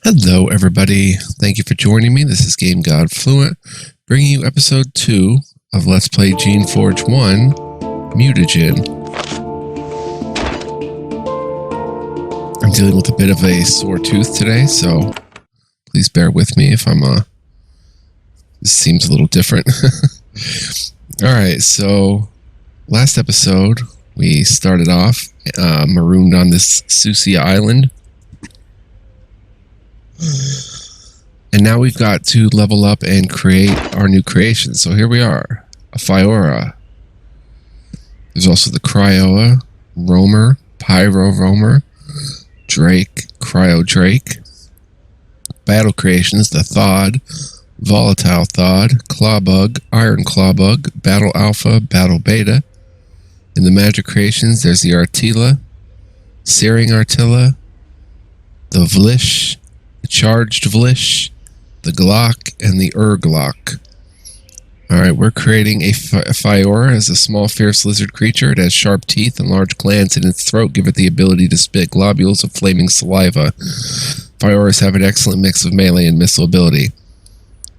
Hello, everybody. Thank you for joining me. This is Game God Fluent, bringing you episode 2 of Let's Play Geneforge 1, Mutagen. I'm dealing with a bit of a sore tooth today, so please bear with me if this seems a little different. Alright, so last episode, we started off marooned on this Susia Island. And now we've got to level up and create our new creation. So here we are. A Fiora. There's also the Cryoa, Roamer, Pyro Roamer, Drake, Cryo Drake. Battle creations, the Thod, Volatile Thod, Clawbug, Iron Clawbug, Battle Alpha, Battle Beta. In the magic creations, there's the Artilla, Searing Artilla, the Vlish, the Charged Vlish, the Glock, and the Glock. Alright, we're creating a Fiora as a small, fierce lizard creature. It has sharp teeth and large glands in its throat, give it the ability to spit globules of flaming saliva. Fioras have an excellent mix of melee and missile ability.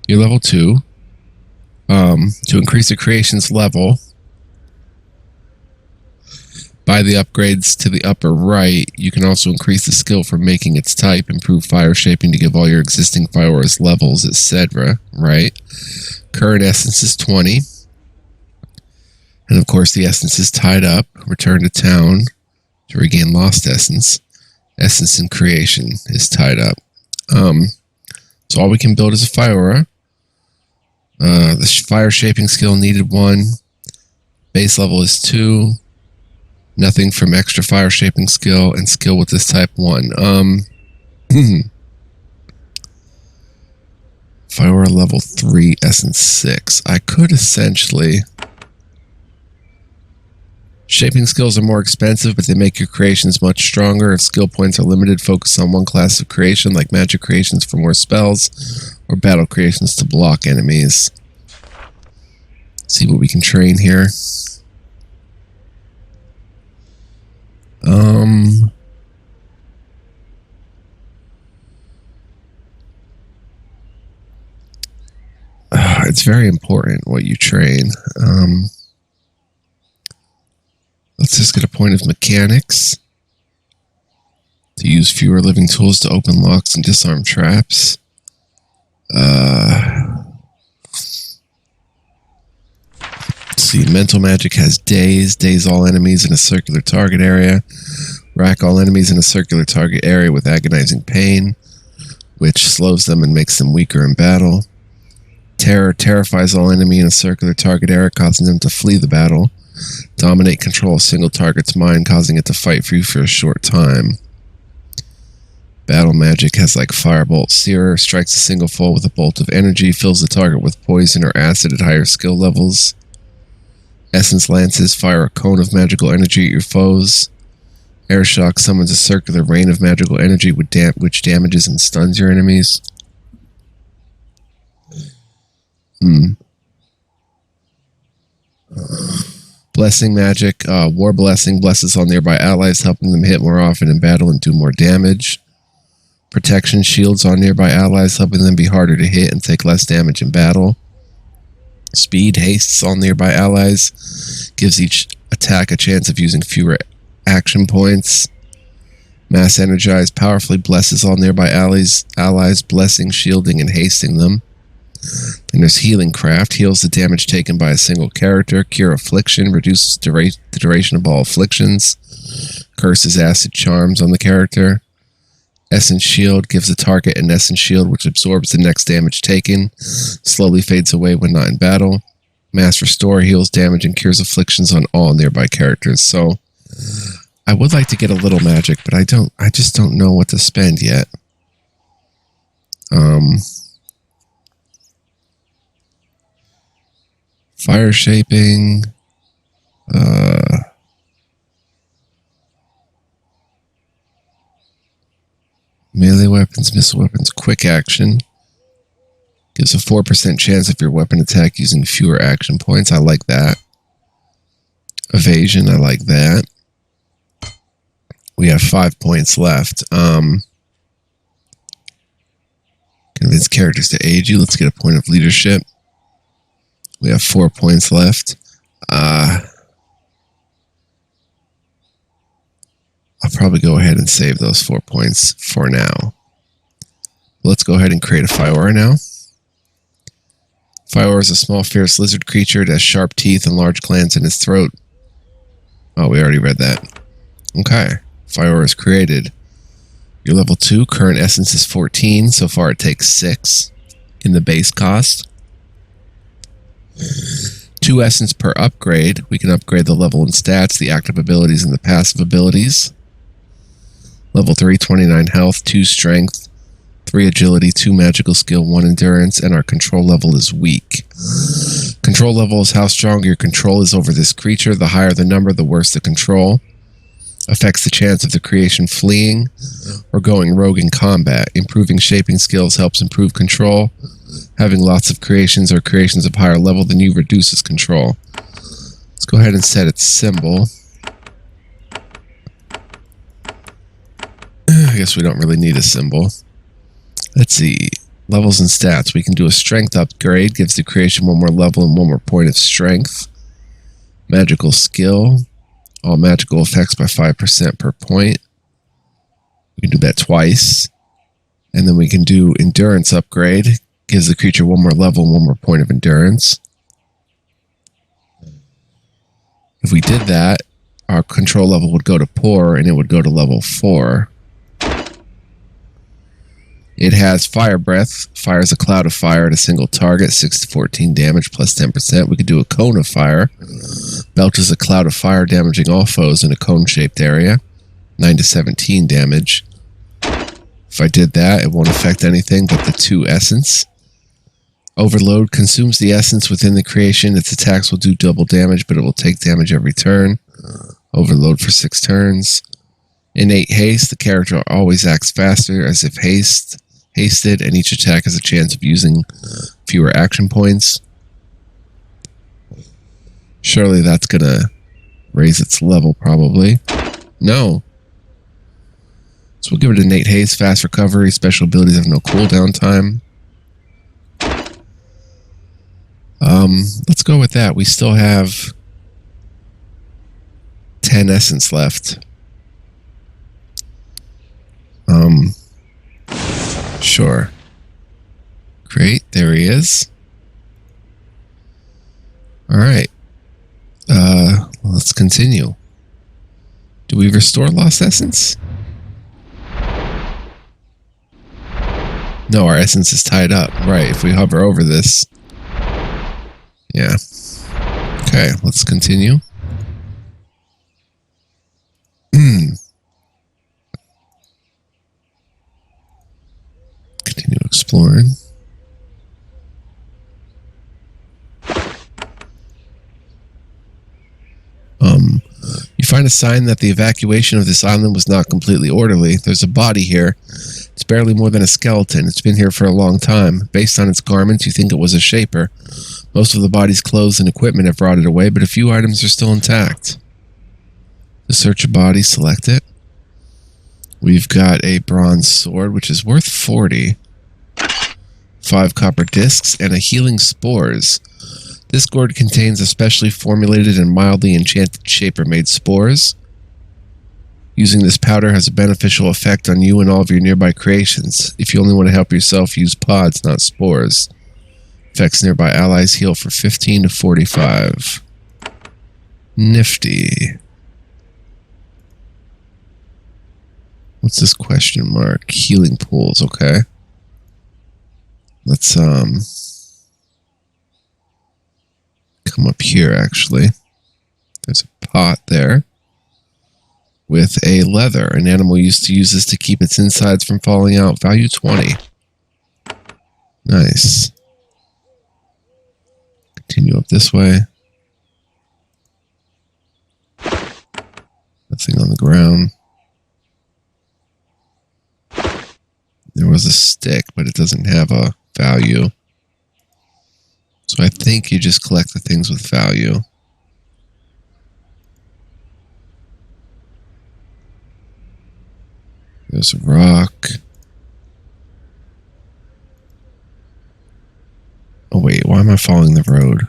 You're level 2. To increase the creation's level, by the upgrades to the upper right, you can also increase the skill for making its type, improve fire shaping to give all your existing Fioras levels, etc. Right? Current essence is 20. And of course, the essence is tied up. Return to town to regain lost essence. Essence in creation is tied up. So all we can build is a Fiora. The fire shaping skill needed 1. Base level is 2. Nothing from extra fire shaping skill, and skill with this type 1. Fiora level 3, essence 6. I could essentially... Shaping skills are more expensive, but they make your creations much stronger. If skill points are limited, focus on one class of creation, like magic creations for more spells, or battle creations to block enemies. See what we can train here. It's very important what you train. Let's just get a point of mechanics. To use fewer living tools to open locks and disarm traps. Let's see, mental magic has daze. Daze all enemies in a circular target area. Rack all enemies in a circular target area with agonizing pain, which slows them and makes them weaker in battle. Terror terrifies all enemy in a circular target area, causing them to flee the battle. Dominate control a single target's mind, causing it to fight for you for a short time. Battle magic has like Firebolt Searer, strikes a single foe with a bolt of energy, fills the target with poison or acid at higher skill levels. Essence Lances fire a cone of magical energy at your foes. Airshock summons a circular rain of magical energy which damages and stuns your enemies. Blessing magic. War Blessing blesses all nearby allies, helping them hit more often in battle and do more damage. Protection shields on nearby allies, helping them be harder to hit and take less damage in battle. Speed hastes all nearby allies, gives each attack a chance of using fewer action points. Mass Energize powerfully blesses all nearby allies, blessing, shielding, and hasting them. Then there's Healing Craft, heals the damage taken by a single character. Cure Affliction, reduces the duration of all afflictions. Curses Acid Charms on the character. Essence Shield gives the target an Essence Shield which absorbs the next damage taken, slowly fades away when not in battle. Mass Restore heals damage and cures afflictions on all nearby characters. So I would like to get a little magic, but I just don't know what to spend yet. Fire shaping. Melee weapons, missile weapons, quick action. Gives a 4% chance of your weapon attack using fewer action points. I like that. Evasion, I like that. We have 5 points left. convince characters to aid you. Let's get a point of leadership. We have 4 points left. I'll probably go ahead and save those 4 points for now. Let's go ahead and create a Fiora now. Fiora is a small, fierce lizard creature. It has sharp teeth and large glands in its throat. Oh, we already read that. Okay. Fiora is created. You're level 2. Current essence is 14. So far it takes 6 in the base cost. 2 essence per upgrade. We can upgrade the level and stats, the active abilities, and the passive abilities. Level 3, 29 health, 2 strength, 3 agility, 2 magical skill, 1 endurance, and our control level is weak. Control level is how strong your control is over this creature. The higher the number, the worse the control. Affects the chance of the creation fleeing or going rogue in combat. Improving shaping skills helps improve control. Having lots of creations or creations of higher level than you reduces control. Let's go ahead and set its symbol. I guess we don't really need a symbol. Let's see. Levels and stats. We can do a strength upgrade. Gives the creation 1 more level and 1 more point of strength. Magical skill. All magical effects by 5% per point. We can do that twice. And then we can do endurance upgrade. Gives the creature 1 more level and 1 more point of endurance. If we did that, our control level would go to poor and it would go to level 4. It has fire breath. Fires a cloud of fire at a single target. 6 to 14 damage plus 10%. We could do a cone of fire. Belches a cloud of fire, damaging all foes in a cone-shaped area. 9 to 17 damage. If I did that, it won't affect anything but the 2 essence. Overload consumes the essence within the creation. Its attacks will do double damage, but it will take damage every turn. Overload for 6 turns. Innate haste. The character always acts faster as if hasted, and each attack has a chance of using fewer action points. Surely that's gonna raise its level, probably. No. So we'll give it innate haste, fast recovery, special abilities have no cooldown time. Let's go with that. We still have 10 essence left. Sure. Great, there he is. Alright. Let's continue. Do we restore lost essence? No, our essence is tied up. Right, if we hover over this. Yeah. Okay, let's continue. Continue exploring. You find a sign that the evacuation of this island was not completely orderly. There's a body here. It's barely more than a skeleton. It's been here for a long time. Based on its garments, you think it was a shaper. Most of the body's clothes and equipment have rotted away, but a few items are still intact. To search a body, select it. We've got a bronze sword, which is worth 40. 5 copper discs, and a healing spores. This gourd contains a specially formulated and mildly enchanted shaper-made spores. Using this powder has a beneficial effect on you and all of your nearby creations. If you only want to help yourself, use pods, not spores. Affects nearby allies heal for 15 to 45. Nifty. What's this question mark? Healing pools, okay. Let's come up here, actually. There's a pot there with a leather. An animal used to use this to keep its insides from falling out. Value 20. Nice. Continue up this way. Nothing on the ground. There was a stick, but it doesn't have a value. So I think you just collect the things with value. There's a rock. why am I following the road?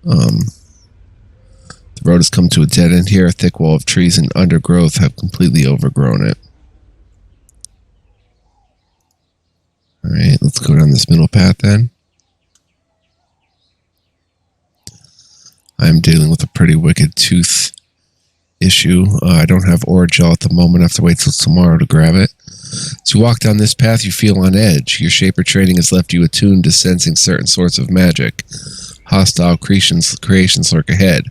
The road has come to a dead end here. A thick wall of trees and undergrowth have completely overgrown it. Alright, let's go down this middle path then. I'm dealing with a pretty wicked tooth issue. I don't have Oragel at the moment. I have to wait till tomorrow to grab it. As you walk down this path, you feel on edge. Your Shaper training has left you attuned to sensing certain sorts of magic. Hostile creations lurk ahead.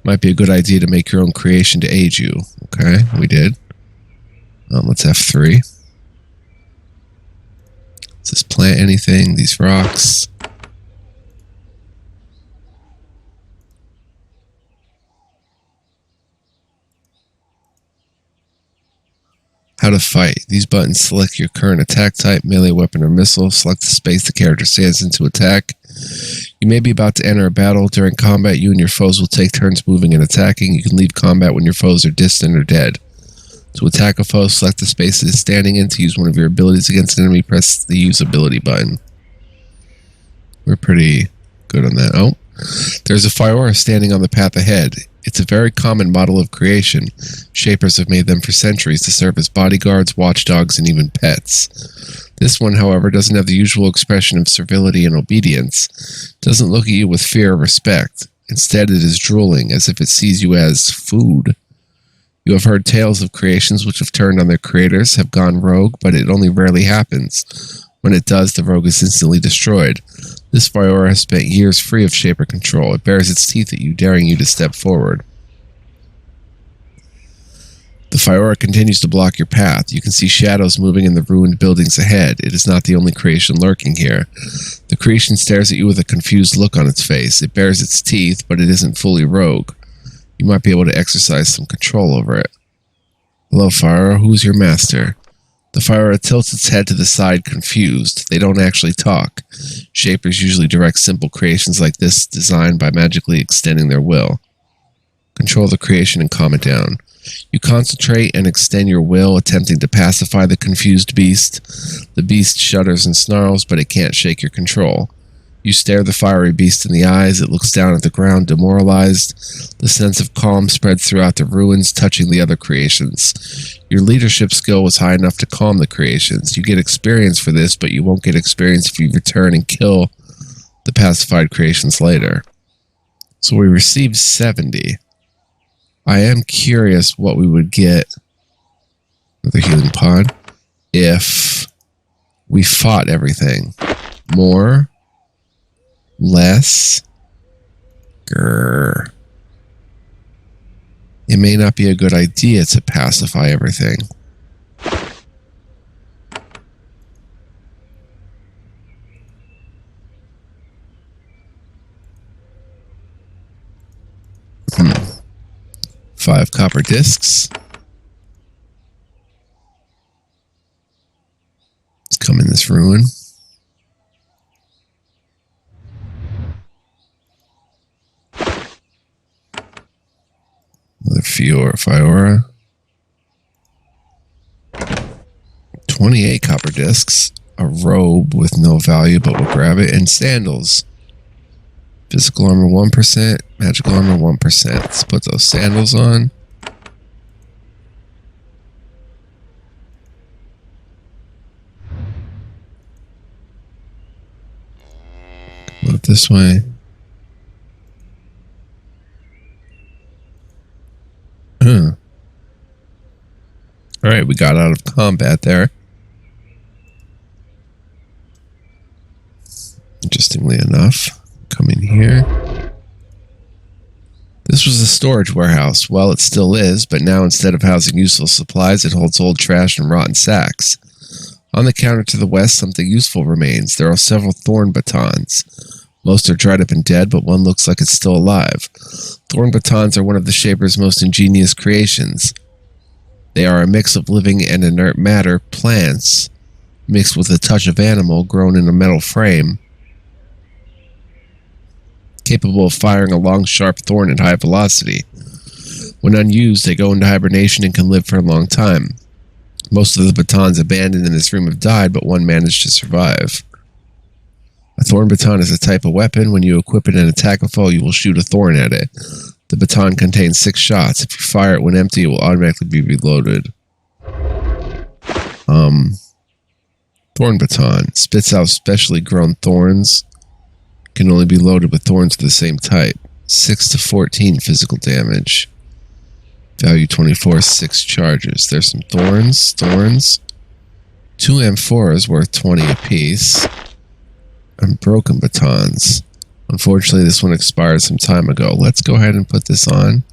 Might be a good idea to make your own creation to aid you. Okay, we did. Let's F3. Does this plant anything? These rocks. How to fight. These buttons select your current attack type, melee weapon or missile. Select the space the character stands in to attack. You may be about to enter a battle. During combat, you and your foes will take turns moving and attacking. You can leave combat when your foes are distant or dead. To attack a foe, select the space it is standing in. To use one of your abilities against an enemy, press the use ability button. We're pretty good on that. Oh, there's a Fiora standing on the path ahead. It's a very common model of creation. Shapers have made them for centuries to serve as bodyguards, watchdogs, and even pets. This one, however, doesn't have the usual expression of servility and obedience. It doesn't look at you with fear or respect. Instead, it is drooling, as if it sees you as food. You have heard tales of creations which have turned on their creators, have gone rogue, but it only rarely happens. When it does, the rogue is instantly destroyed. This Fiora has spent years free of Shaper control. It bares its teeth at you, daring you to step forward. The Fiora continues to block your path. You can see shadows moving in the ruined buildings ahead. It is not the only creation lurking here. The creation stares at you with a confused look on its face. It bares its teeth, but it isn't fully rogue. You might be able to exercise some control over it. Hello, Fiora. Who's your master? The Fiora tilts its head to the side, confused. They don't actually talk. Shapers usually direct simple creations like this, designed by magically extending their will. Control the creation and calm it down. You concentrate and extend your will, attempting to pacify the confused beast. The beast shudders and snarls, but it can't shake your control. You stare the fiery beast in the eyes. It looks down at the ground, demoralized. The sense of calm spreads throughout the ruins, touching the other creations. Your leadership skill was high enough to calm the creations. You get experience for this, but you won't get experience if you return and kill the pacified creations later. So we received 70. I am curious what we would get, another healing pod, if we fought everything. More, less, grrr. It may not be a good idea to pacify everything. Five copper discs. Let's come in this ruin. Another Fiora. 28 copper discs. A robe with no value, but we'll grab it. And sandals. Physical armor 1%, magical armor 1%. Let's put those sandals on. Come up this way. Alright, we got out of combat there. Interestingly enough. Come in here. This was a storage warehouse. Well, it still is, but now instead of housing useful supplies, it holds old trash and rotten sacks. On the counter to the west, something useful remains. There are several Thorn Batons. Most are dried up and dead, but one looks like it's still alive. Thorn Batons are one of the Shaper's most ingenious creations. They are a mix of living and inert matter, plants, mixed with a touch of animal, grown in a metal frame. Capable of firing a long, sharp thorn at high velocity. When unused, they go into hibernation and can live for a long time. Most of the batons abandoned in this room have died, but one managed to survive. A Thorn Baton is a type of weapon. When you equip it and attack a foe, you will shoot a thorn at it. The baton contains 6 shots. If you fire it when empty, it will automatically be reloaded. Thorn Baton spits out specially grown thorns. Can only be loaded with thorns of the same type. 6 to 14 physical damage. Value 24, 6 charges. There's some thorns. 2 M4s worth 20 apiece. And broken batons. Unfortunately, this one expired some time ago. Let's go ahead and put this on.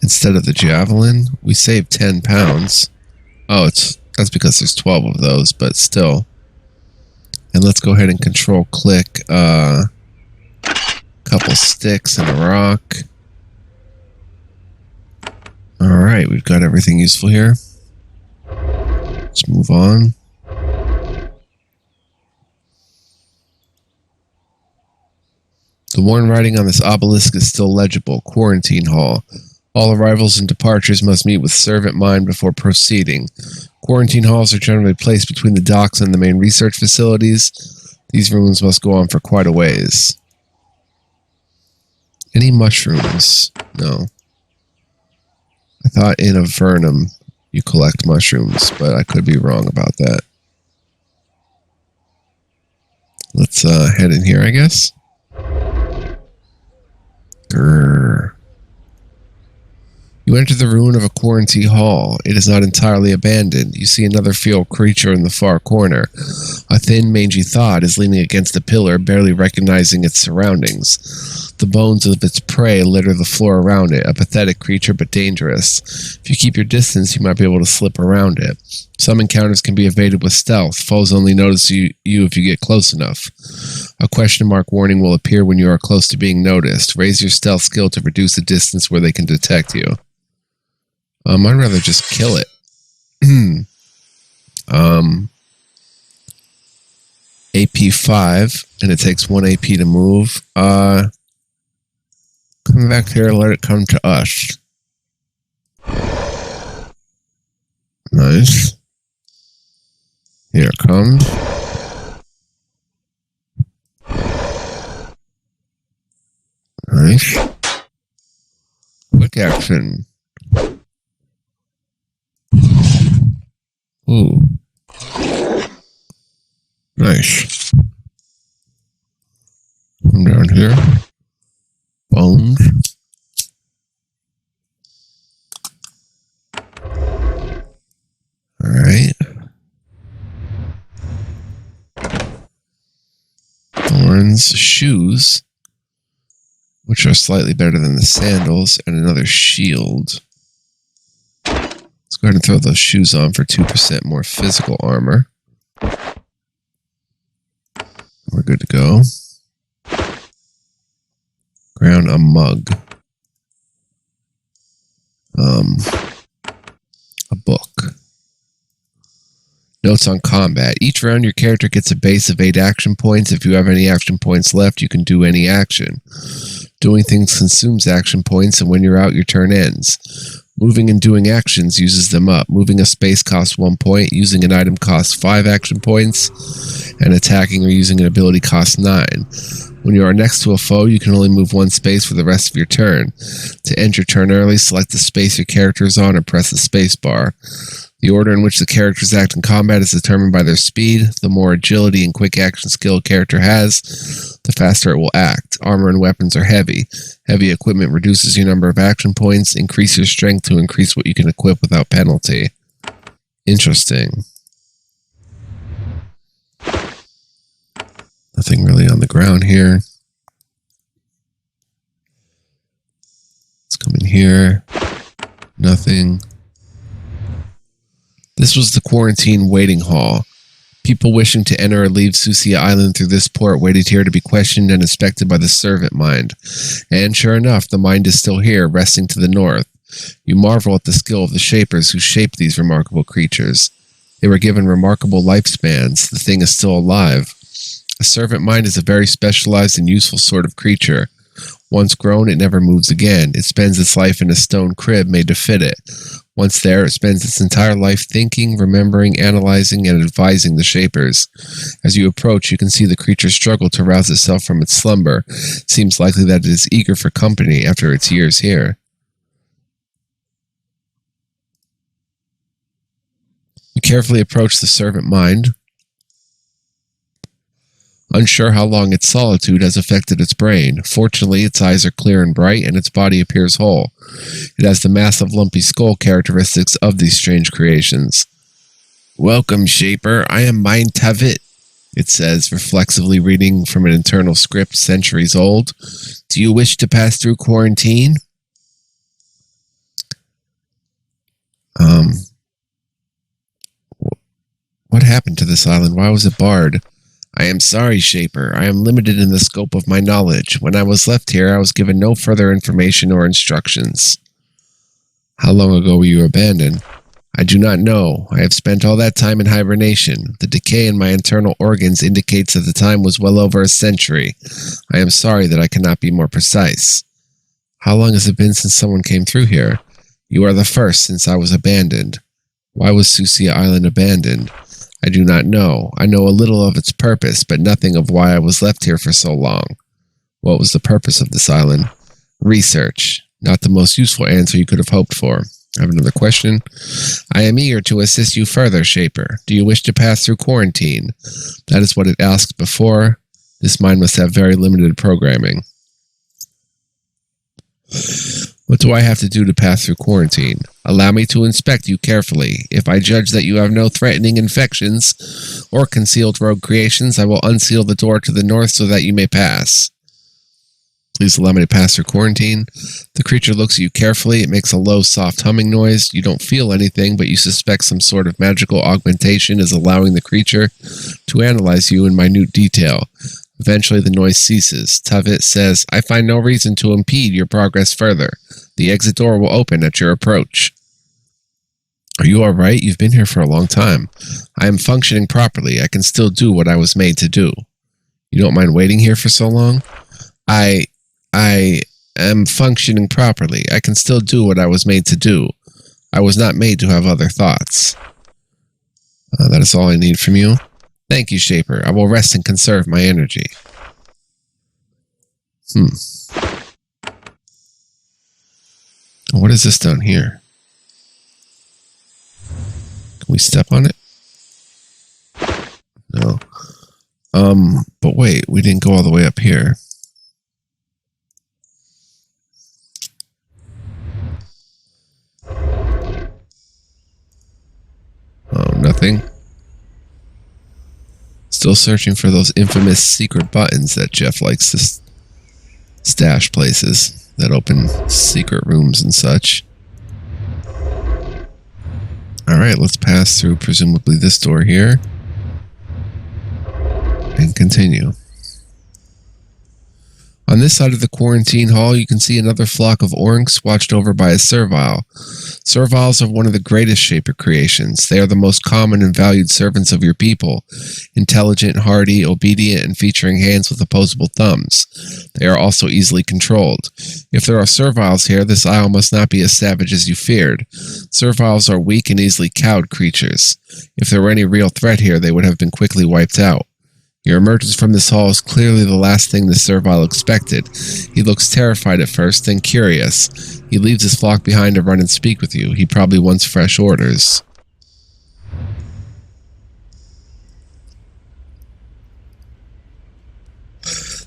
Instead of the javelin, we saved 10 pounds. Oh, that's because there's 12 of those, but still. And let's go ahead and control click a couple sticks and a rock. Alright, we've got everything useful here. Let's move on. The worn writing on this obelisk is still legible. Quarantine Hall. All arrivals and departures must meet with Servant Mind before proceeding. Quarantine halls are generally placed between the docks and the main research facilities. These rooms must go on for quite a ways. Any mushrooms? No. I thought in Avernum you collect mushrooms, but I could be wrong about that. Let's head in here, I guess. Grrr. You enter the ruin of a quarantine hall. It is not entirely abandoned. You see another field creature in the far corner. A thin, mangy thought is leaning against a pillar, barely recognizing its surroundings. The bones of its prey litter the floor around it. A pathetic creature, but dangerous. If you keep your distance, you might be able to slip around it. Some encounters can be evaded with stealth. Foes only notice you if you get close enough. A question mark warning will appear when you are close to being noticed. Raise your stealth skill to reduce the distance where they can detect you. I'd rather just kill it. AP 5, and it takes 1 AP to move. Come back here, let it come to us. Nice. Here it comes. Nice. Quick action. Ooh. Nice. Come down here. Bones. Alright. Thorns, shoes, which are slightly better than the sandals, and another shield. Let's go ahead and throw those shoes on for 2% more physical armor. We're good to go. Ground a mug. A book. Notes on combat. Each round your character gets a base of 8 action points. If you have any action points left, you can do any action. Doing things consumes action points, and when you're out, your turn ends. Moving and doing actions uses them up. Moving a space costs 1 point. Using an item costs 5 action points. And attacking or using an ability costs 9. When you are next to a foe, you can only move 1 space for the rest of your turn. To end your turn early, select the space your character is on and press the space bar. The order in which the characters act in combat is determined by their speed. The more agility and quick action skill a character has, the faster it will act. Armor and weapons are heavy. Heavy equipment reduces your number of action points. Increase your strength to increase what you can equip without penalty. Interesting. Nothing really on the ground here. Let's come in here. Nothing. This was the quarantine waiting hall. People wishing to enter or leave Susia Island through this port waited here to be questioned and inspected by the servant mind. And sure enough, the mind is still here, resting to the north. You marvel at the skill of the shapers who shaped these remarkable creatures. They were given remarkable lifespans. The thing is still alive. A servant mind is a very specialized and useful sort of creature. Once grown, it never moves again. It spends its life in a stone crib made to fit it. Once there, it spends its entire life thinking, remembering, analyzing, and advising the Shapers. As you approach, you can see the creature struggle to rouse itself from its slumber. It seems likely that it is eager for company after its years here. You carefully approach the servant mind, unsure how long its solitude has affected its brain. Fortunately, its eyes are clear and bright, and its body appears whole. It has the massive, lumpy skull characteristics of these strange creations. "Welcome, Shaper. I am Mind Tavit," it says, reflexively reading from an internal script centuries old. "Do you wish to pass through quarantine?" What happened to this island? Why was it barred? "I am sorry, Shaper. I am limited in the scope of my knowledge. When I was left here, I was given no further information or instructions." "How long ago were you abandoned?" "I do not know. I have spent all that time in hibernation. The decay in my internal organs indicates that the time was well over a century. I am sorry that I cannot be more precise." "How long has it been since someone came through here?" "You are the first since I was abandoned." "Why was Susia Island abandoned?" "I do not know. I know a little of its purpose, but nothing of why I was left here for so long." "What was the purpose of this island?" "Research." Not the most useful answer you could have hoped for. I have another question. "I am eager to assist you further, Shaper. Do you wish to pass through quarantine?" That is what it asked before. This mind must have very limited programming. "What do I have to do to pass through quarantine?" "Allow me to inspect you carefully. If I judge that you have no threatening infections or concealed rogue creations, I will unseal the door to the north so that you may pass." "Please allow me to pass through quarantine." The creature looks at you carefully. It makes a low, soft humming noise. You don't feel anything, but you suspect some sort of magical augmentation is allowing the creature to analyze you in minute detail. Eventually, the noise ceases. Tavit says, "I find no reason to impede your progress further. The exit door will open at your approach." "Are you all right? You've been here for a long time." "I am functioning properly. I can still do what I was made to do." "You don't mind waiting here for so long?" I am functioning properly. I can still do what I was made to do. I was not made to have other thoughts." That is all I need from you." "Thank you, Shaper. I will rest and conserve my energy." What is this down here? Can we step on it? No. But wait, we didn't go all the way up here. Oh, nothing. Still searching for those infamous secret buttons that Jeff likes to stash places that open secret rooms and such. Alright, let's pass through presumably this door here and continue. On this side of the quarantine hall, you can see another flock of Ornks watched over by a servile. Serviles are one of the greatest Shaper creations. They are the most common and valued servants of your people. Intelligent, hardy, obedient, and featuring hands with opposable thumbs. They are also easily controlled. If there are serviles here, this isle must not be as savage as you feared. Serviles are weak and easily cowed creatures. If there were any real threat here, they would have been quickly wiped out. Your emergence from this hall is clearly the last thing the servile expected. He looks terrified at first, then curious. He leaves his flock behind to run and speak with you. He probably wants fresh orders.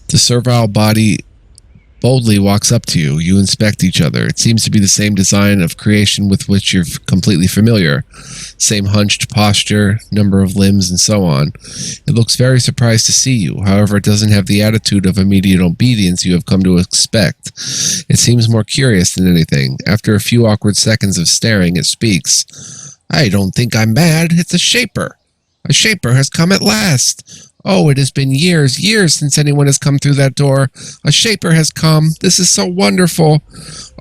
The servile body boldly walks up to you. You inspect each other. It seems to be the same design of creation with which you're completely familiar. Same hunched posture, number of limbs, and so on. It looks very surprised to see you. However, it doesn't have the attitude of immediate obedience you have come to expect. It seems more curious than anything. After a few awkward seconds of staring, it speaks. "I don't think I'm mad. It's a Shaper. A Shaper has come at last. Oh, it has been years since anyone has come through that door. A Shaper has come. This is so wonderful.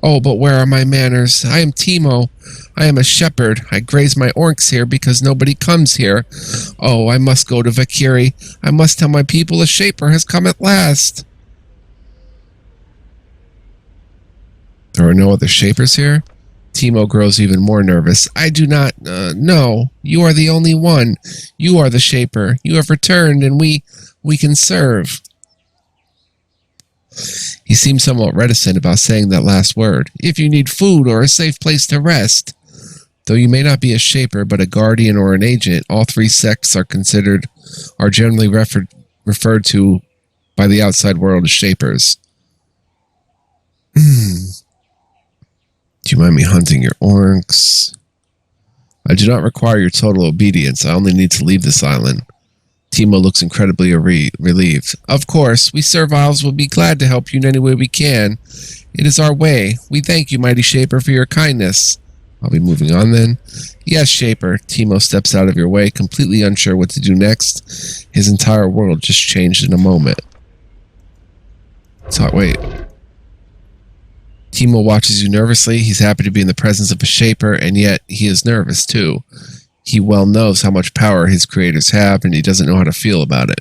Oh, but where are my manners? I am Timo. I am a shepherd. I graze my orcs here because nobody comes here. Oh, I must go to Vakiri. I must tell my people a Shaper has come at last." There are no other Shapers here? Timo grows even more nervous. I do not know. You are the only one. You are the Shaper. You have returned, and we can serve. He seems somewhat reticent about saying that last word. If you need food or a safe place to rest. Though you may not be a Shaper, but a Guardian or an Agent, all three sects are generally referred to by the outside world as Shapers. Do you mind me hunting your orcs? I do not require your total obedience. I only need to leave this island. Timo looks incredibly relieved. Of course, we Serviles will be glad to help you in any way we can. It is our way. We thank you, mighty Shaper, for your kindness. I'll be moving on then. Yes, Shaper. Timo steps out of your way, completely unsure what to do next. His entire world just changed in a moment. So, wait. Timo watches you nervously. He's happy to be in the presence of a Shaper, and yet he is nervous too. He well knows how much power his creators have, and he doesn't know how to feel about it.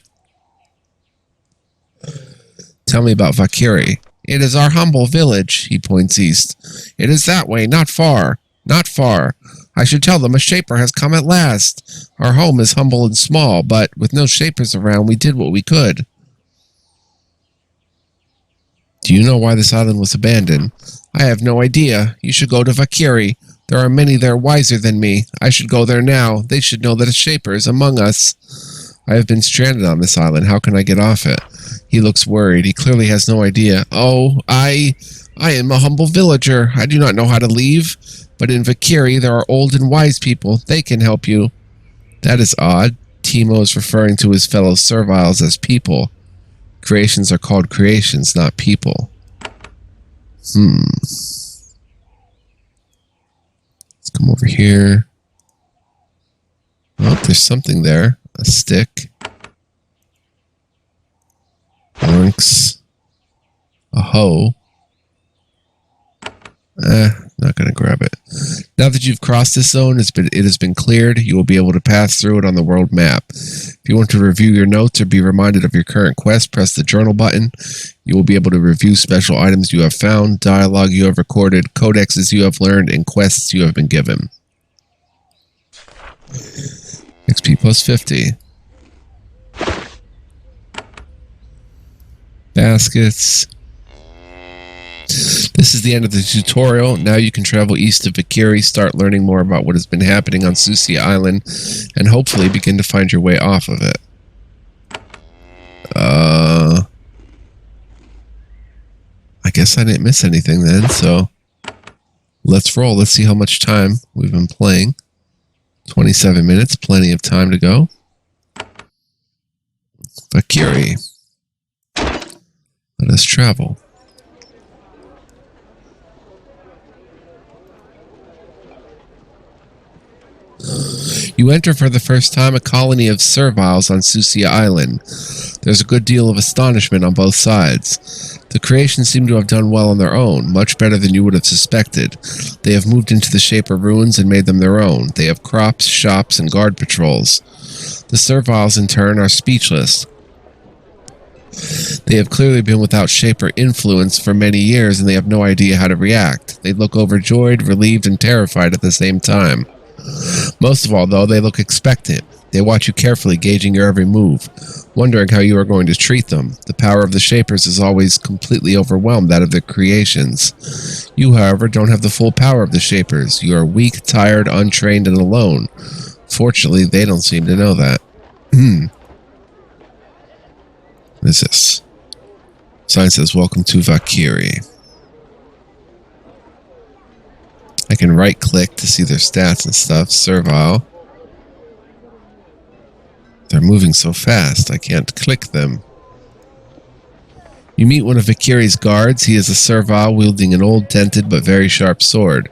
Tell me about Valkyrie. It is our humble village, he points east. It is that way, not far. Not far. I should tell them a Shaper has come at last. Our home is humble and small, but with no Shapers around, we did what we could. Do you know why this island was abandoned? I have no idea. You should go to Valkyrie. There are many there wiser than me. I should go there now. They should know that a Shaper is among us. I have been stranded on this island. How can I get off it? He looks worried. He clearly has no idea. Oh, I am a humble villager. I do not know how to leave. But in Valkyrie, there are old and wise people. They can help you. That is odd. Timo is referring to his fellow Serviles as people. Creations are called creations, not people. Let's come over here. Oh, there's something there. A stick. Orcs. A hoe. Not going to grab it. Now that you've crossed this zone, it has been cleared. You will be able to pass through it on the world map. If you want to review your notes or be reminded of your current quest, press the journal button. You will be able to review special items you have found, dialogue you have recorded, codexes you have learned, and quests you have been given. XP plus 50. Baskets. This is the end of the tutorial. Now you can travel east of Valkyrie, start learning more about what has been happening on Susia Island, and hopefully begin to find your way off of it. I guess I didn't miss anything then, so let's roll. Let's see how much time we've been playing. 27 minutes, plenty of time to go. Valkyrie. Let us travel. You enter for the first time a colony of Serviles on Susia Island. There's a good deal of astonishment on both sides. The creations seem to have done well on their own, much better than you would have suspected. They have moved into the Shaper ruins and made them their own. They have crops, shops, and guard patrols. The Serviles, in turn, are speechless. They have clearly been without Shaper influence for many years, and they have no idea how to react. They look overjoyed, relieved, and terrified at the same time. Most of all, though, they look expectant. They watch you carefully, gauging your every move, wondering how you are going to treat them. The power of the Shapers is always completely overwhelmed that of the creations. You, however, don't have the full power of the Shapers. You are weak, tired, untrained, and alone. Fortunately, they don't seem to know that. What is this? Sign says, welcome to Valkyrie. I can right-click to see their stats and stuff. Servile. They're moving so fast, I can't click them. You meet one of Valkyrie's guards. He is a Servile wielding an old, dented, but very sharp sword.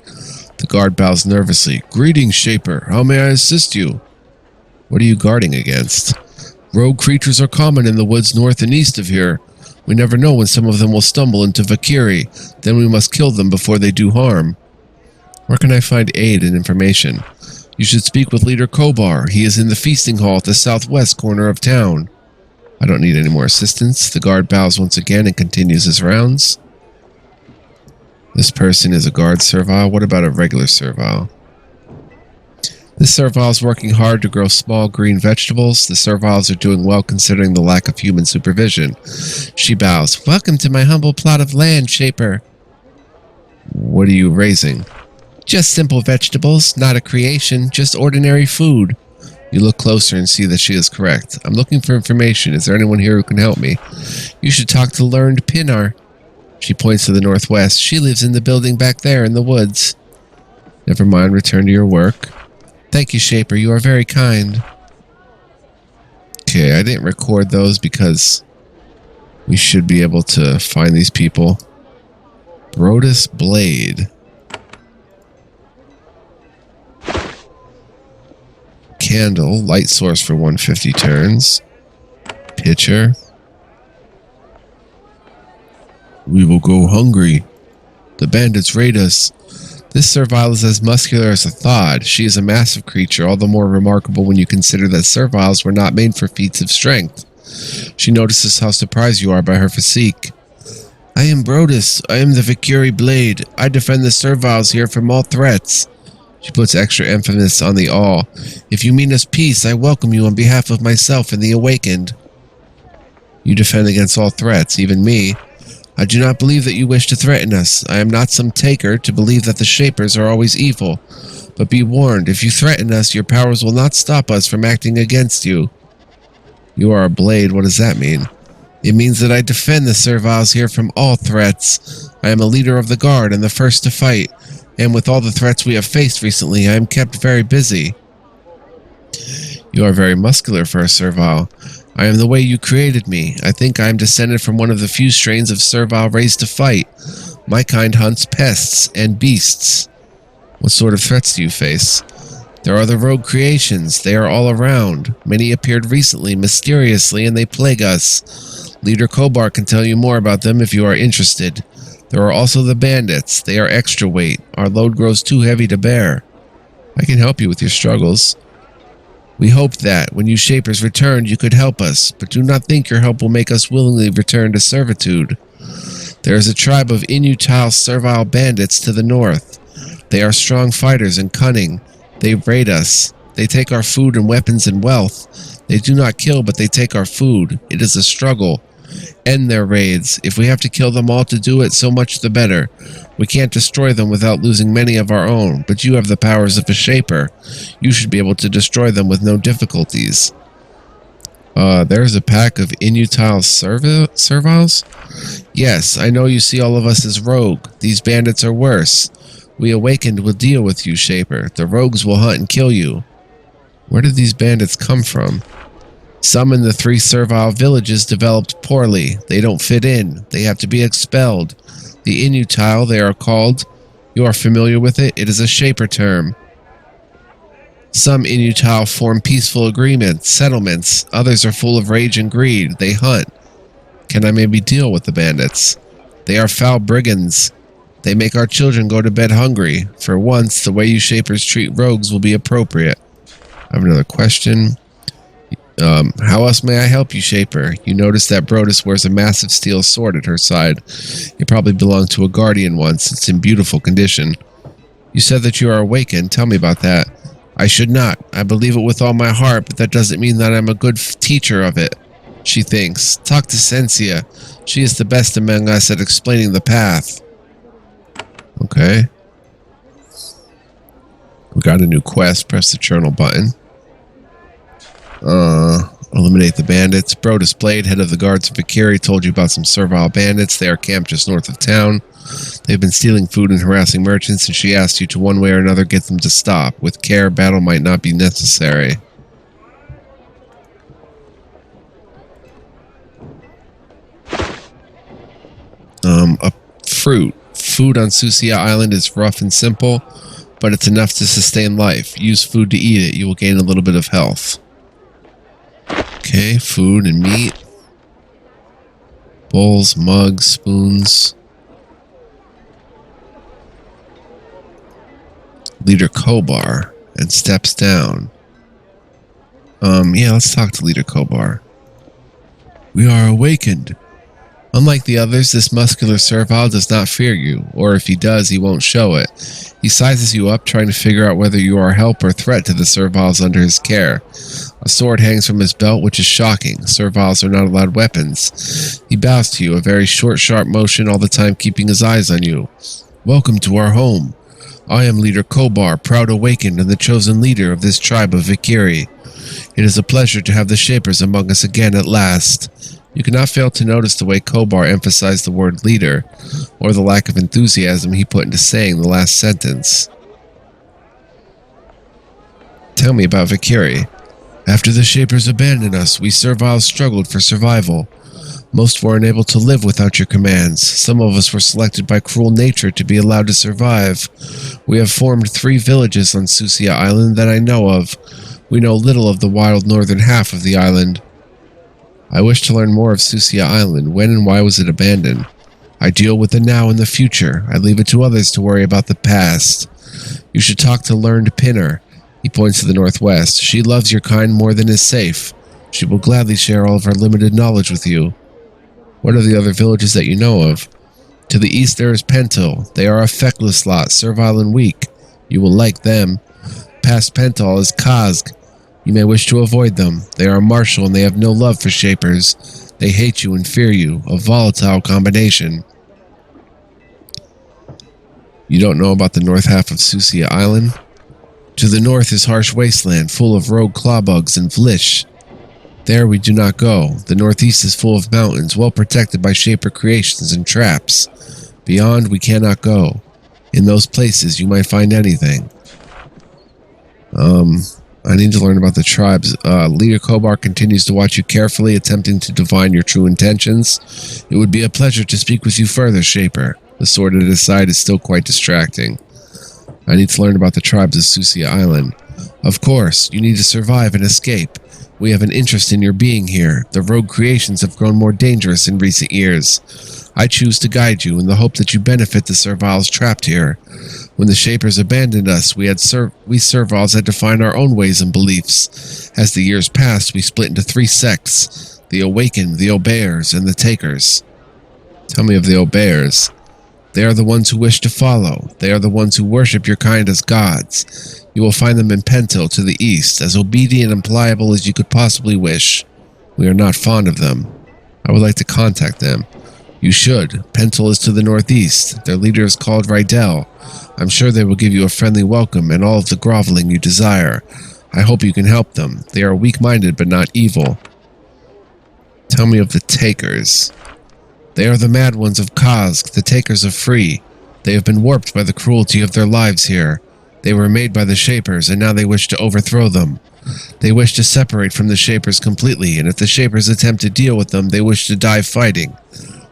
The guard bows nervously. Greetings, Shaper. How may I assist you? What are you guarding against? Rogue creatures are common in the woods north and east of here. We never know when some of them will stumble into Valkyrie. Then we must kill them before they do harm. Where can I find aid and information? You should speak with Leader Kobar. He is in the feasting hall at the southwest corner of town. I don't need any more assistance. The guard bows once again and continues his rounds. This person is a guard servile. What about a regular servile? This servile is working hard to grow small green vegetables. The serviles are doing well considering the lack of human supervision. She bows. Welcome to my humble plot of land, Shaper. What are you raising? Just simple vegetables, not a creation, just ordinary food. You look closer and see that she is correct. I'm looking for information. Is there anyone here who can help me? You should talk to Learned Pinar. She points to the northwest. She lives in the building back there in the woods. Never mind, return to your work. Thank you, Shaper. You are very kind. Okay, I didn't record those because we should be able to find these people. Brodus Blade. Candle, light source for 150 turns. Pitcher. We will go hungry. The bandits raid us. This servile is as muscular as a thod. She is a massive creature, all the more remarkable when you consider that serviles were not made for feats of strength. She notices how surprised you are by her physique. I am Brodus. I am the Vicuri Blade. I defend the serviles here from all threats. She puts extra emphasis on the all. If you mean us peace, I welcome you on behalf of myself and the Awakened. You defend against all threats, even me. I do not believe that you wish to threaten us. I am not some taker to believe that the Shapers are always evil. But be warned, if you threaten us, your powers will not stop us from acting against you. You are a blade. What does that mean? It means that I defend the serviles here from all threats. I am a leader of the guard and the first to fight. And with all the threats we have faced recently, I am kept very busy. You are very muscular for a servile. I am the way you created me. I think I am descended from one of the few strains of servile raised to fight. My kind hunts pests and beasts. What sort of threats do you face? There are the rogue creations. They are all around. Many appeared recently, mysteriously, and they plague us. Leader Kobar can tell you more about them if you are interested. There are also the bandits. They are extra weight. Our load grows too heavy to bear. I can help you with your struggles. We hoped that, when you Shapers returned, you could help us, but do not think your help will make us willingly return to servitude. There is a tribe of Untitled servile bandits to the north. They are strong fighters and cunning. They raid us. They take our food and weapons and wealth. They do not kill, but they take our food. It is a struggle. End their raids. If we have to kill them all to do it, so much the better. We can't destroy them without losing many of our own, but you have the powers of a Shaper. You should be able to destroy them with no difficulties. There's a pack of Untitled serviles? Yes, I know you see all of us as rogue. These bandits are worse. We Awakened will deal with you, Shaper. The rogues will hunt and kill you. Where did these bandits come from? Some in the 3 servile villages developed poorly. They don't fit in. They have to be expelled. The Untitled, they are called. You are familiar with it? It is a Shaper term. Some Untitled form peaceful agreements, settlements. Others are full of rage and greed. They hunt. Can I maybe deal with the bandits? They are foul brigands. They make our children go to bed hungry. For once, the way you Shapers treat rogues will be appropriate. I have another question. How else may I help you, Shaper? You notice that Brodus wears a massive steel sword at her side. It probably belonged to a guardian once. It's in beautiful condition. You said that you are Awakened. Tell me about that. I should not. I believe it with all my heart, but that doesn't mean that I'm a good teacher of it. She thinks. Talk to Sensia. She is the best among us at explaining the path. Okay. We got a new quest. Press the journal button. Eliminate the bandits. Brodus Blade, head of the guards of Vicuri, told you about some servile bandits. They are camped just north of town. They've been stealing food and harassing merchants, and she asked you to one way or another get them to stop. With care, battle might not be necessary. A fruit. Food on Susia Island is rough and simple, but it's enough to sustain life. Use food to eat it. You will gain a little bit of health. Okay, food and meat. Bowls, mugs, spoons. Leader Kobar. And steps down. Yeah, let's talk to Leader Kobar. We are Awakened. Unlike the others, this muscular servile does not fear you, or if he does, he won't show it. He sizes you up, trying to figure out whether you are help or threat to the serviles under his care. A sword hangs from his belt, which is shocking. Serviles are not allowed weapons. He bows to you, a very short, sharp motion, all the time keeping his eyes on you. Welcome to our home. I am Leader Kobar, proud awakened and the chosen leader of this tribe of Vikiri. It is a pleasure to have the Shapers among us again at last. You cannot fail to notice the way Kobar emphasized the word leader, or the lack of enthusiasm he put into saying the last sentence. Tell me about Vikiri. After the Shapers abandoned us, we Serviles struggled for survival. Most were unable to live without your commands. Some of us were selected by cruel nature to be allowed to survive. We have formed 3 villages on Susia Island that I know of. We know little of the wild northern half of the island. I wish to learn more of Susia Island. When and why was it abandoned? I deal with the now and the future. I leave it to others to worry about the past. You should talk to Learned Pinner. He points to the northwest. She loves your kind more than is safe. She will gladly share all of her limited knowledge with you. What are the other villages that you know of? To the east there is Pentil. They are a feckless lot, servile and weak. You will like them. Past Pental is Kazg. You may wish to avoid them. They are martial and they have no love for Shapers. They hate you and fear you, a volatile combination. You don't know about the north half of Susia Island? To the north is harsh wasteland, full of rogue clawbugs and vlish. There we do not go. The northeast is full of mountains, well protected by Shaper creations and traps. Beyond we cannot go. In those places you might find anything. I need to learn about the tribes. Leader Kobar continues to watch you carefully, attempting to divine your true intentions. It would be a pleasure to speak with you further, Shaper. The sword at his side is still quite distracting. I need to learn about the tribes of Susia Island. Of course, you need to survive and escape. We have an interest in your being here. The rogue creations have grown more dangerous in recent years. I choose to guide you in the hope that you benefit the Serviles trapped here. When the Shapers abandoned us, we Serviles had to find our own ways and beliefs. As the years passed, we split into 3 sects: the Awakened, the Obeyers, and the Takers. Tell me of the Obeyers. They are the ones who wish to follow. They are the ones who worship your kind as gods. You will find them in Pentil to the east, as obedient and pliable as you could possibly wish. We are not fond of them. I would like to contact them. You should. Pentil is to the northeast. Their leader is called Rydell. I'm sure they will give you a friendly welcome and all of the groveling you desire. I hope you can help them. They are weak-minded but not evil. Tell me of the Takers. They are the mad ones of Kazg, the Takers of Free. They have been warped by the cruelty of their lives here. They were made by the Shapers, and now they wish to overthrow them. They wish to separate from the Shapers completely, and if the Shapers attempt to deal with them, they wish to die fighting.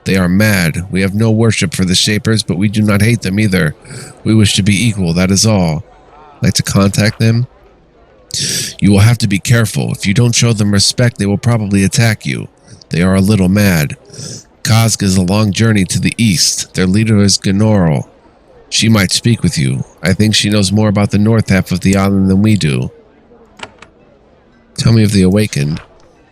They are mad. We have no worship for the Shapers, but we do not hate them either. We wish to be equal, that is all. Like to contact them? You will have to be careful. If you don't show them respect, they will probably attack you. They are a little mad. Kazg is a long journey to the east. Their leader is Gnorl. She might speak with you. I think she knows more about the north half of the island than we do. Tell me of the Awakened.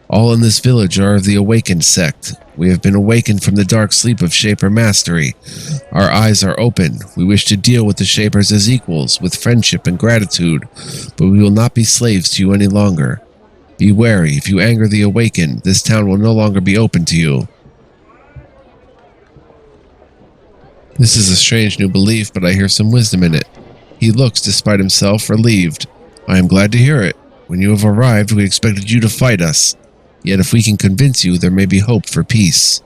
All in this village are of the Awakened sect. We have been awakened from the dark sleep of Shaper mastery. Our eyes are open. We wish to deal with the Shapers as equals, with friendship and gratitude, but we will not be slaves to you any longer. Be wary. If you anger the Awakened, this town will no longer be open to you. This is a strange new belief, but I hear some wisdom in it. He looks, despite himself, relieved. I am glad to hear it. When you have arrived, we expected you to fight us. Yet if we can convince you, there may be hope for peace.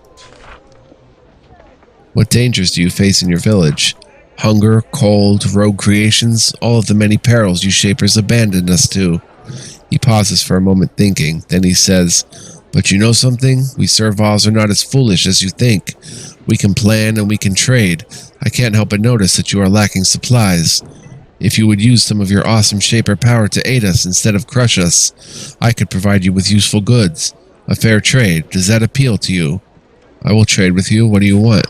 What dangers do you face in your village? Hunger, cold, rogue creations, all of the many perils you Shapers abandoned us to. He pauses for a moment thinking, then he says, But you know something? We Serviles are not as foolish as you think. We can plan and we can trade. I can't help but notice that you are lacking supplies. If you would use some of your awesome Shaper power to aid us instead of crush us, I could provide you with useful goods. A fair trade. Does that appeal to you? I will trade with you. What do you want?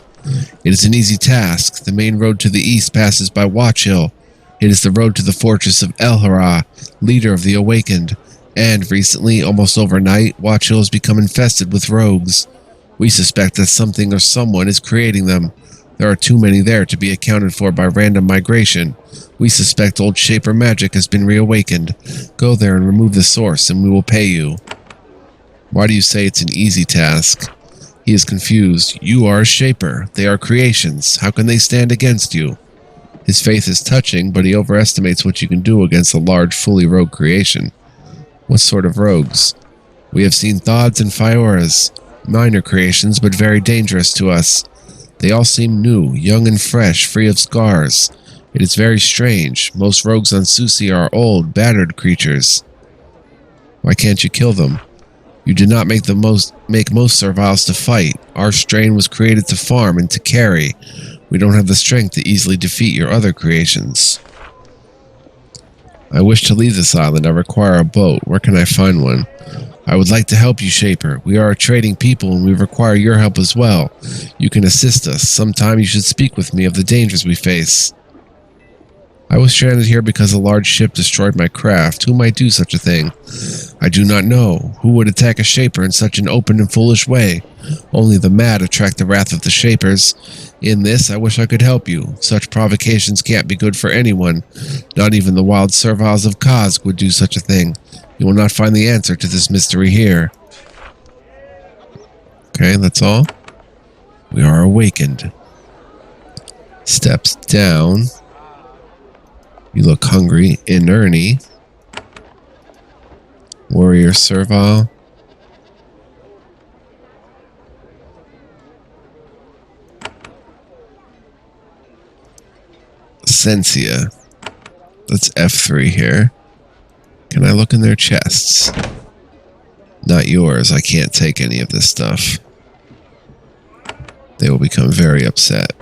It is an easy task. The main road to the east passes by Watch Hill. It is the road to the fortress of Elhara, leader of the Awakened. And recently, almost overnight, Watch Hill has become infested with rogues. We suspect that something or someone is creating them. There are too many there to be accounted for by random migration. We suspect old Shaper magic has been reawakened. Go there and remove the source, and we will pay you. Why do you say it's an easy task? He is confused. You are a Shaper. They are creations. How can they stand against you? His faith is touching, but he overestimates what you can do against a large, fully rogue creation. What sort of rogues? We have seen Thods and Fioras. Minor creations, but very dangerous to us. They all seem new, young and fresh, free of scars. It is very strange. Most rogues on Susi are old, battered creatures. Why can't you kill them? You did not make most serviles to fight. Our strain was created to farm and to carry. We don't have the strength to easily defeat your other creations. I wish to leave this island. I require a boat. Where can I find one? I would like to help you, Shaper. We are a trading people and we require your help as well. You can assist us. Sometime you should speak with me of the dangers we face. I was stranded here because a large ship destroyed my craft. Who might do such a thing? I do not know. Who would attack a Shaper in such an open and foolish way? Only the mad attract the wrath of the Shapers. In this, I wish I could help you. Such provocations can't be good for anyone. Not even the wild serviles of Kazg would do such a thing. You will not find the answer to this mystery here. Okay, that's all. We are awakened. Steps down. You look hungry. Inerny. Warrior servile. Sensia. That's F3 here. Can I look in their chests? Not yours. I can't take any of this stuff. They will become very upset.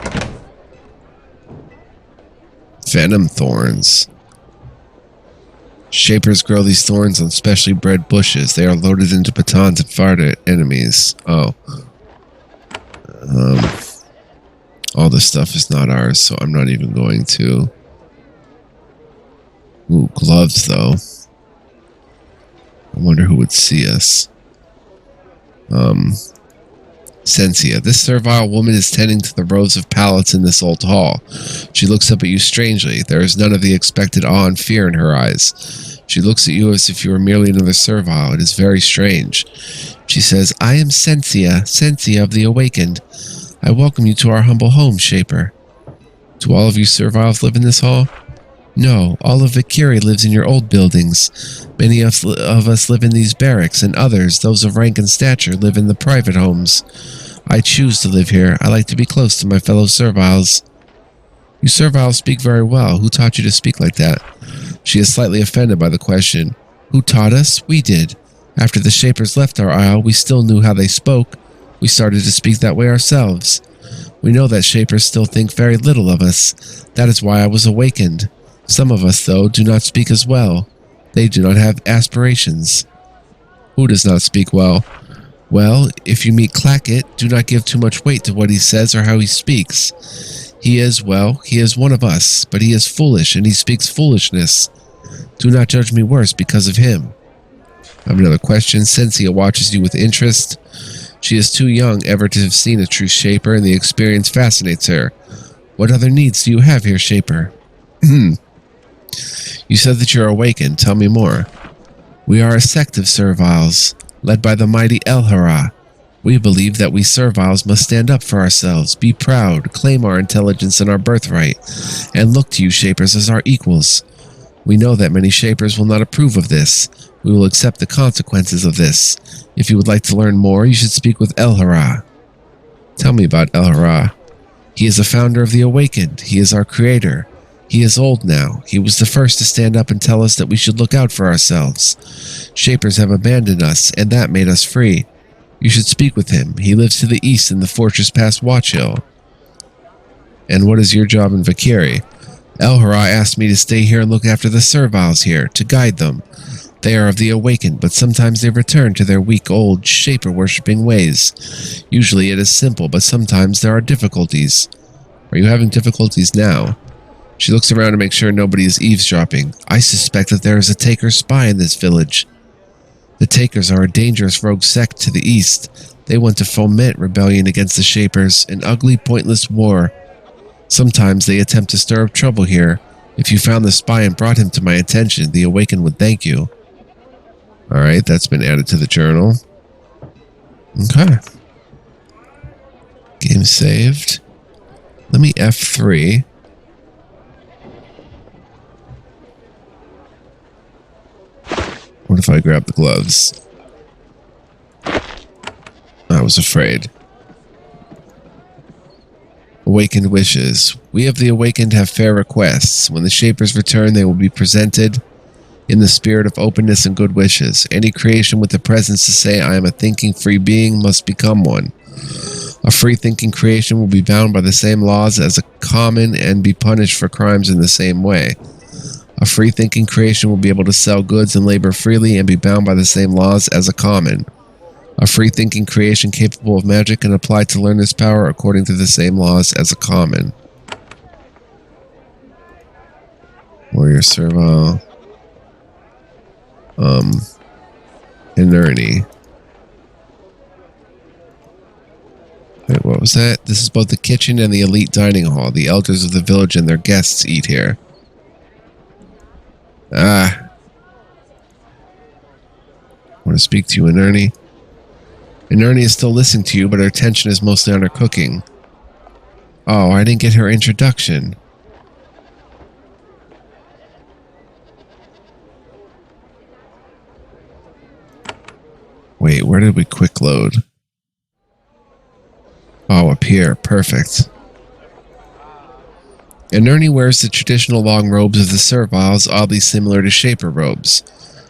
Venom thorns. Shapers grow these thorns on specially bred bushes. They are loaded into batons and fired at enemies. Oh. All this stuff is not ours, so I'm not even going to. Ooh, gloves, though. I wonder who would see us. Sensia. This servile woman is tending to the rows of pallets in this old hall. She looks up at you strangely. There is none of the expected awe and fear in her eyes. She looks at you as if you were merely another servile. It is very strange. She says, I am Sensia, Sensia of the Awakened. I welcome you to our humble home, Shaper. Do all of you serviles live in this hall? No, all of Vakiri lives in your old buildings. Many of us live in these barracks, and others, those of rank and stature, live in the private homes. I choose to live here. I like to be close to my fellow serviles. You serviles speak very well. Who taught you to speak like that? She is slightly offended by the question. Who taught us? We did. After the Shapers left our isle, we still knew how they spoke. We started to speak that way ourselves. We know that Shapers still think very little of us. That is why I was awakened. Some of us, though, do not speak as well. They do not have aspirations. Who does not speak well? Well, if you meet Clackett, do not give too much weight to what he says or how he speaks. He is one of us, but he is foolish, and he speaks foolishness. Do not judge me worse because of him. I have another question. Sensia watches you with interest. She is too young ever to have seen a true Shaper, and the experience fascinates her. What other needs do you have here, Shaper? You said that you're awakened. Tell me more. We are a sect of serviles, led by the mighty Elhara. We believe that we serviles must stand up for ourselves, be proud, claim our intelligence and our birthright, and look to you Shapers as our equals. We know that many Shapers will not approve of this. We will accept the consequences of this. If you would like to learn more, you should speak with Elhara. Tell me about Elhara. He is the founder of the Awakened. He is our creator. He is old now. He was the first to stand up and tell us that we should look out for ourselves. Shapers have abandoned us, and that made us free. You should speak with him. He lives to the east in the fortress past Watch Hill. And what is your job in Vakiri? Elhara asked me to stay here and look after the serviles here, to guide them. They are of the Awakened, but sometimes they return to their weak old Shaper-worshipping ways. Usually it is simple, but sometimes there are difficulties. Are you having difficulties now? She looks around to make sure nobody is eavesdropping. I suspect that there is a Taker spy in this village. The Takers are a dangerous rogue sect to the east. They want to foment rebellion against the Shapers, an ugly, pointless war. Sometimes they attempt to stir up trouble here. If you found the spy and brought him to my attention, the Awakened would thank you. Alright, that's been added to the journal. Okay. Game saved. Let me F3. What if I grab the gloves? I was afraid. Awakened wishes. We of the Awakened have fair requests. When the Shapers return, they will be presented in the spirit of openness and good wishes. Any creation with the presence to say, I am a thinking free being, must become one. A free-thinking creation will be bound by the same laws as a common and be punished for crimes in the same way. A free-thinking creation will be able to sell goods and labor freely and be bound by the same laws as a common. A free-thinking creation capable of magic can apply to learn this power according to the same laws as a common. Warrior Servile. Inerny. Wait, what was that? This is both the kitchen and the elite dining hall. The elders of the village and their guests eat here. Ah. Want to speak to you, Inerny? Inerny is still listening to you, but her attention is mostly on her cooking. Oh, I didn't get her introduction. Wait, where did we quick load? Oh, up here. Perfect. Inerny wears the traditional long robes of the Serviles, oddly similar to Shaper robes.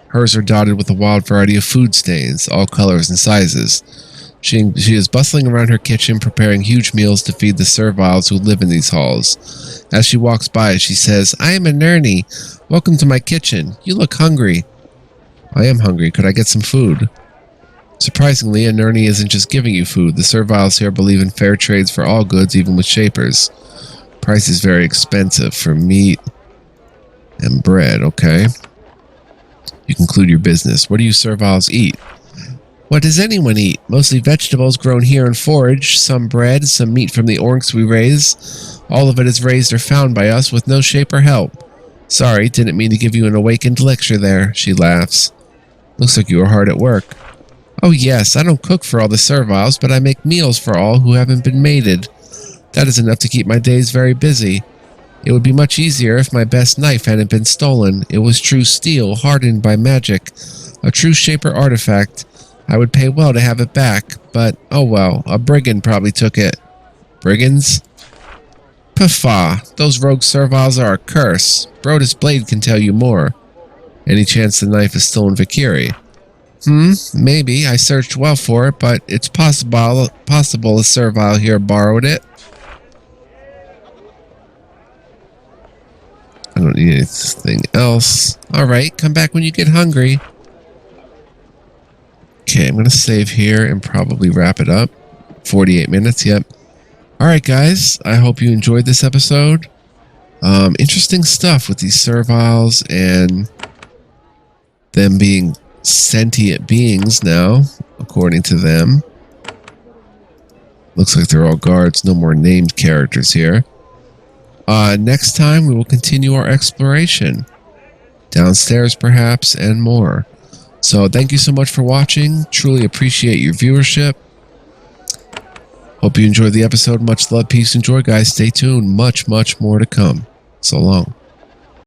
Hers are dotted with a wild variety of food stains, all colors and sizes. She is bustling around her kitchen, preparing huge meals to feed the Serviles who live in these halls. As she walks by, she says, I am Inerny. Welcome to my kitchen. You look hungry. I am hungry. Could I get some food? Surprisingly, Inerny isn't just giving you food. The Serviles here believe in fair trades for all goods, even with Shapers. Price is very expensive for meat and bread, okay? You conclude your business. What do you Serviles eat? What does anyone eat? Mostly vegetables grown here and foraged, some bread, some meat from the orcs we raise. All of it is raised or found by us with no Shaper help. Sorry, didn't mean to give you an awakened lecture there, she laughs. Looks like you were hard at work. Oh yes, I don't cook for all the Serviles, but I make meals for all who haven't been mated. That is enough to keep my days very busy. It would be much easier if my best knife hadn't been stolen. It was true steel, hardened by magic. A true Shaper artifact. I would pay well to have it back, but oh well, a brigand probably took it. Brigands? Puffa, those rogue Serviles are a curse. Brodus Blade can tell you more. Any chance the knife is still in Vakiri? Maybe. I searched well for it, but it's possible a Servile here borrowed it. I don't need anything else. Alright, come back when you get hungry. Okay, I'm going to save here and probably wrap it up. 48 minutes, yep. Alright guys, I hope you enjoyed this episode. Interesting stuff with these Serviles and them being sentient beings now, according to them. Looks like they're all guards, no more named characters here. Next time we will continue our exploration. Downstairs perhaps, and more. So thank you so much for watching. Truly appreciate your viewership. Hope you enjoyed the episode. Much love, peace, and joy, guys. Stay tuned. Much more to come. So long.